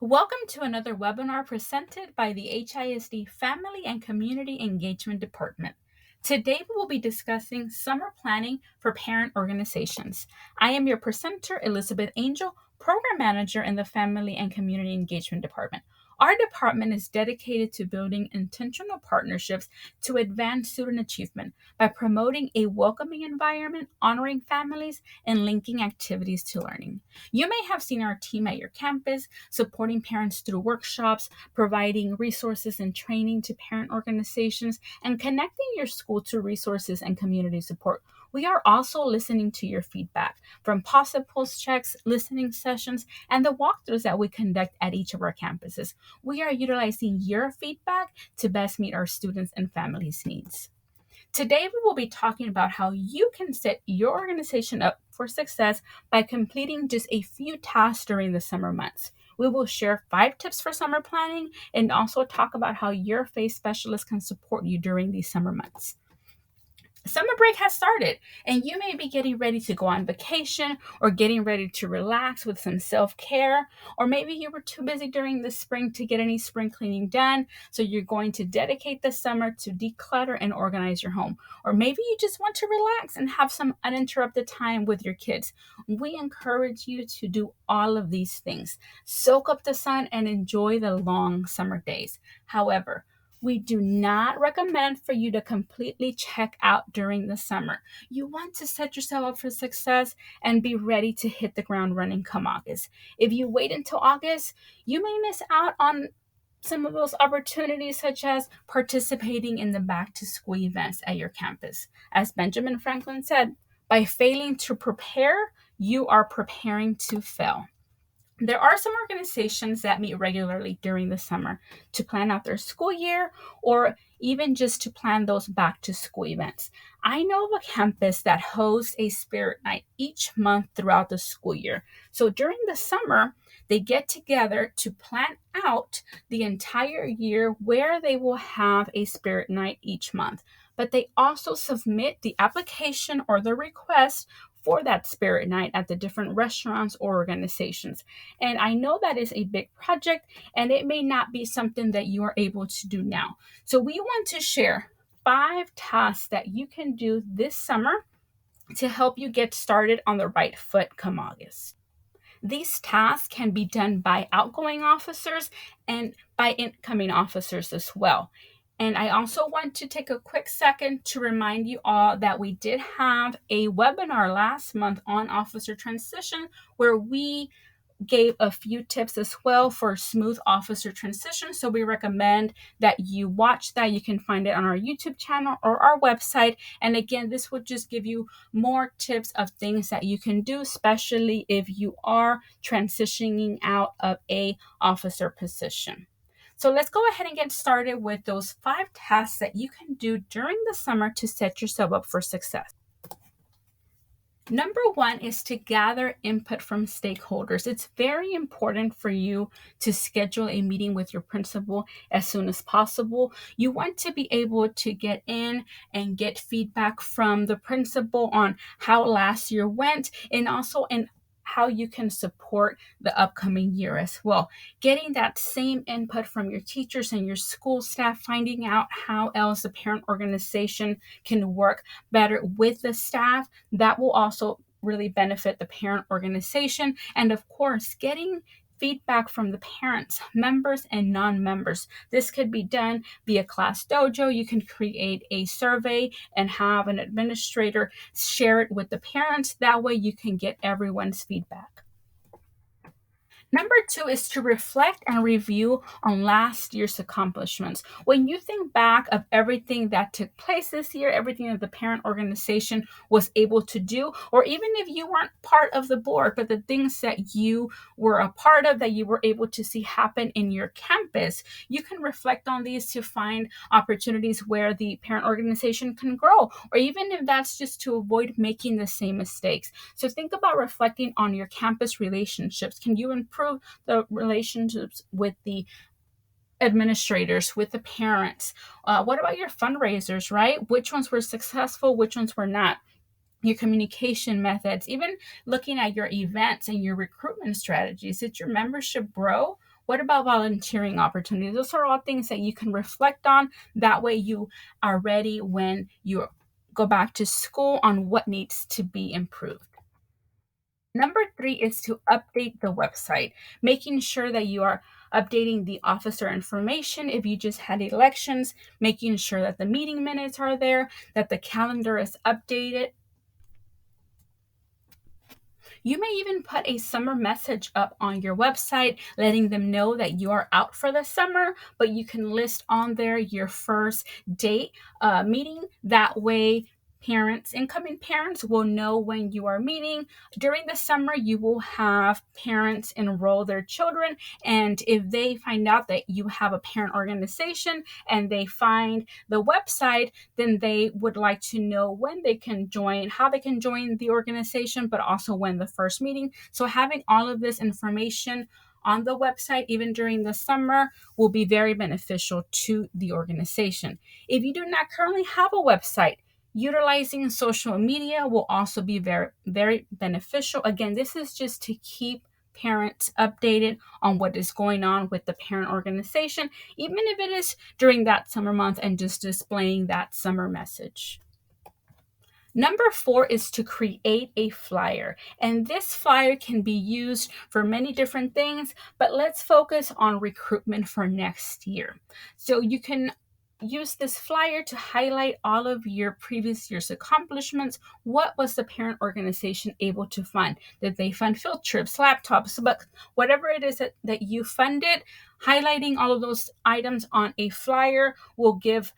Welcome to another webinar presented by the HISD Family and Community Engagement Department. Today we will be discussing summer planning for parent organizations. I am your presenter, Elizabeth Angel, Program Manager in the Family and Community Engagement Department. Our department is dedicated to building intentional partnerships to advance student achievement by promoting a welcoming environment, honoring families, and linking activities to learning. You may have seen our team at your campus supporting parents through workshops, providing resources and training to parent organizations, and connecting your school to resources and community support. We are also listening to your feedback from POSIT pulse checks, listening sessions, and the walkthroughs that we conduct at each of our campuses. We are utilizing your feedback to best meet our students' and families' needs. Today, we will be talking about how you can set your organization up for success by completing just a few tasks during the summer months. We will share 5 tips for summer planning and also talk about how your FACE specialist can support you during these summer months. Summer break has started, and you may be getting ready to go on vacation or getting ready to relax with some self-care, or maybe you were too busy during the spring to get any spring cleaning done, so you're going to dedicate the summer to declutter and organize your home. Or maybe you just want to relax and have some uninterrupted time with your kids. We encourage you to do all of these things. Soak up the sun and enjoy the long summer days. However, we do not recommend for you to completely check out during the summer. You want to set yourself up for success and be ready to hit the ground running come August. If you wait until August, you may miss out on some of those opportunities, such as participating in the back to school events at your campus. As Benjamin Franklin said, by failing to prepare, you are preparing to fail. There are some organizations that meet regularly during the summer to plan out their school year or even just to plan those back to school events. I know of a campus that hosts a spirit night each month throughout the school year. So during the summer, they get together to plan out the entire year where they will have a spirit night each month. But they also submit the application or the request for that spirit night at the different restaurants or organizations. And I know that is a big project and it may not be something that you are able to do now. So we want to share 5 tasks that you can do this summer to help you get started on the right foot come August. These tasks can be done by outgoing officers and by incoming officers as well. And I also want to take a quick second to remind you all that we did have a webinar last month on officer transition where we gave a few tips as well for smooth officer transition. So we recommend that you watch that. You can find it on our YouTube channel or our website. And again, this would just give you more tips of things that you can do, especially if you are transitioning out of a officer position. So let's go ahead and get started with those 5 tasks that you can do during the summer to set yourself up for success. Number 1 is to gather input from stakeholders. It's very important for you to schedule a meeting with your principal as soon as possible. You want to be able to get in and get feedback from the principal on how last year went and also how you can support the upcoming year as well. Getting that same input from your teachers and your school staff, finding out how else the parent organization can work better with the staff, that will also really benefit the parent organization. And of course, getting feedback from the parents, members, and non-members. This could be done via Class Dojo. You can create a survey and have an administrator share it with the parents. That way you can get everyone's feedback. Number 2 is to reflect and review on last year's accomplishments. When you think back of everything that took place this year, everything that the parent organization was able to do, or even if you weren't part of the board, but the things that you were a part of that you were able to see happen in your campus, you can reflect on these to find opportunities where the parent organization can grow, or even if that's just to avoid making the same mistakes. So think about reflecting on your campus relationships. Can you improve the relationships with the administrators, with the parents? What about your fundraisers, right? Which ones were successful? Which ones were not? Your communication methods, even looking at your events and your recruitment strategies. Did your membership grow? What about volunteering opportunities? Those are all things that you can reflect on. That way you are ready when you go back to school on what needs to be improved. Number three is to update the website, making sure that you are updating the officer information if you just had elections, making sure that the meeting minutes are there, that the calendar is updated. You may even put a summer message up on your website, letting them know that you are out for the summer, but you can list on there your first date meeting. That way, incoming parents will know when you are meeting. During the summer, you will have parents enroll their children. And if they find out that you have a parent organization and they find the website, then they would like to know when they can join, how they can join the organization, but also when the first meeting. So having all of this information on the website, even during the summer, will be very beneficial to the organization. If you do not currently have a website, utilizing social media will also be very, very beneficial. Again, this is just to keep parents updated on what is going on with the parent organization, even if it is during that summer month and just displaying that summer message. Number four is to create a flyer. And this flyer can be used for many different things, but let's focus on recruitment for next year. So you can use this flyer to highlight all of your previous year's accomplishments. What was the parent organization able to fund? Did they fund field trips, laptops, but whatever it is that you funded, highlighting all of those items on a flyer will give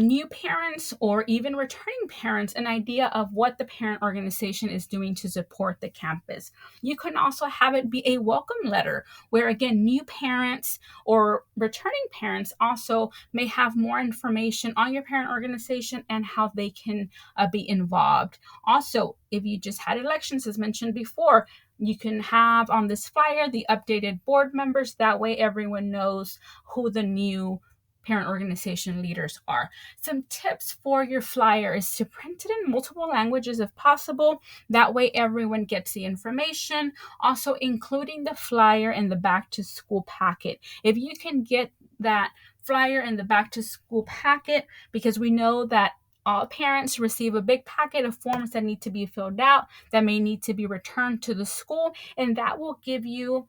new parents or even returning parents an idea of what the parent organization is doing to support the campus. You can also have it be a welcome letter where, again, new parents or returning parents also may have more information on your parent organization and how they can be involved. Also, if you just had elections, as mentioned before, you can have on this flyer the updated board members. That way, everyone knows who the new parent organization leaders are. Some tips for your flyer is to print it in multiple languages if possible. That way everyone gets the information. Also including the flyer in the back to school packet. If you can get that flyer in the back to school packet, because we know that all parents receive a big packet of forms that need to be filled out, that may need to be returned to the school, and that will give you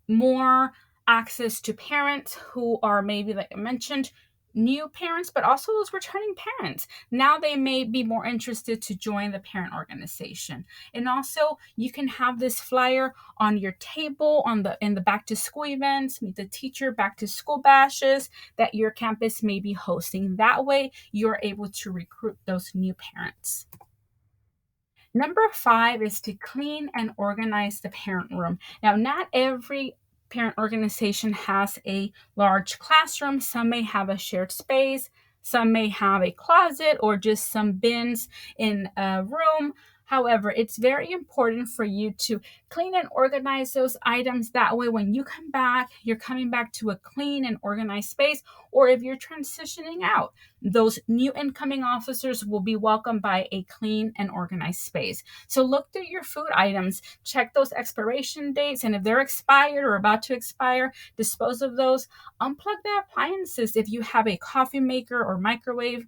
more access to parents who are maybe, like I mentioned, new parents, but also those returning parents. Now they may be more interested to join the parent organization. And also you can have this flyer on your table in the back to school events, meet the teacher, back to school bashes that your campus may be hosting. That way you're able to recruit those new parents. Number five is to clean and organize the parent room. Now, not every parent organization has a large classroom. Some may have a shared space. Some may have a closet or just some bins in a room. However, it's very important for you to clean and organize those items. That way, when you come back, you're coming back to a clean and organized space. Or if you're transitioning out, those new incoming officers will be welcomed by a clean and organized space. So look through your food items, check those expiration dates, and if they're expired or about to expire, dispose of those. Unplug the appliances if you have a coffee maker or microwave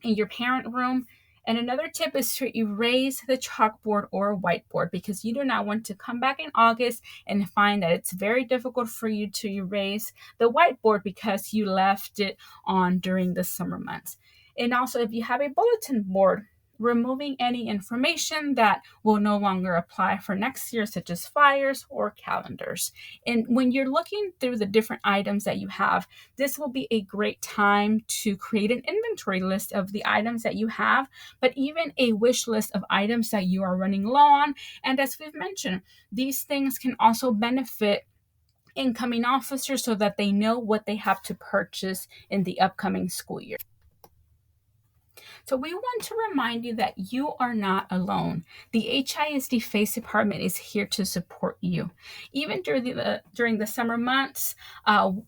in your parent room. And another tip is to erase the chalkboard or whiteboard, because you do not want to come back in August and find that it's very difficult for you to erase the whiteboard because you left it on during the summer months. And also, if you have a bulletin board, removing any information that will no longer apply for next year, such as flyers or calendars. And when you're looking through the different items that you have, this will be a great time to create an inventory list of the items that you have, but even a wish list of items that you are running low on. And as we've mentioned, these things can also benefit incoming officers so that they know what they have to purchase in the upcoming school year. So we want to remind you that you are not alone. The HISD FACE department is here to support you. Even during the summer months,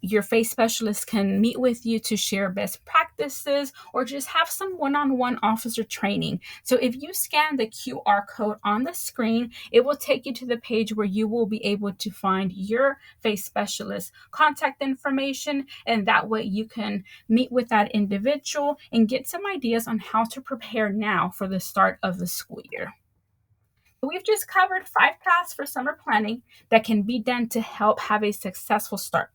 your FACE specialist can meet with you to share best practices or just have some one-on-one officer training. So if you scan the QR code on the screen, it will take you to the page where you will be able to find your FACE specialist contact information, and that way you can meet with that individual and get some ideas on how to prepare now for the start of the school year. We've just covered 5 tasks for summer planning that can be done to help have a successful start.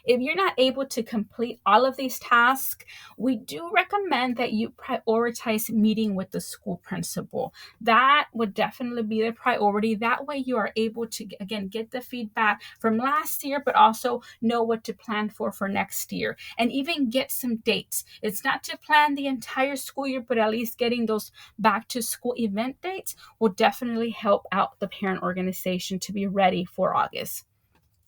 If you're not able to complete all of these tasks, we do recommend that you prioritize meeting with the school principal. That would definitely be the priority. That way, you are able to, again, get the feedback from last year, but also know what to plan for next year and even get some dates. It's not to plan the entire school year, but at least getting those back to school event dates will definitely help out the parent organization to be ready for August.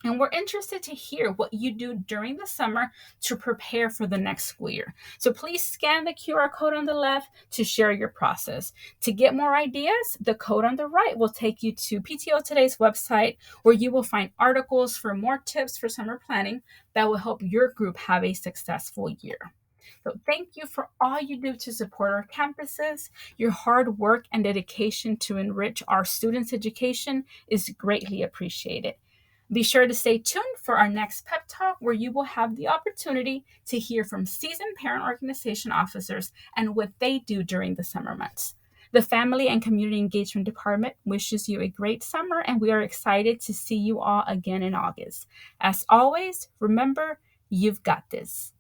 And we're interested to hear what you do during the summer to prepare for the next school year. So please scan the QR code on the left to share your process. To get more ideas, the code on the right will take you to PTO Today's website, where you will find articles for more tips for summer planning that will help your group have a successful year. So thank you for all you do to support our campuses. Your hard work and dedication to enrich our students' education is greatly appreciated. Be sure to stay tuned for our next pep talk, where you will have the opportunity to hear from seasoned parent organization officers and what they do during the summer months. The Family and Community Engagement Department wishes you a great summer, and we are excited to see you all again in August. As always, remember, you've got this.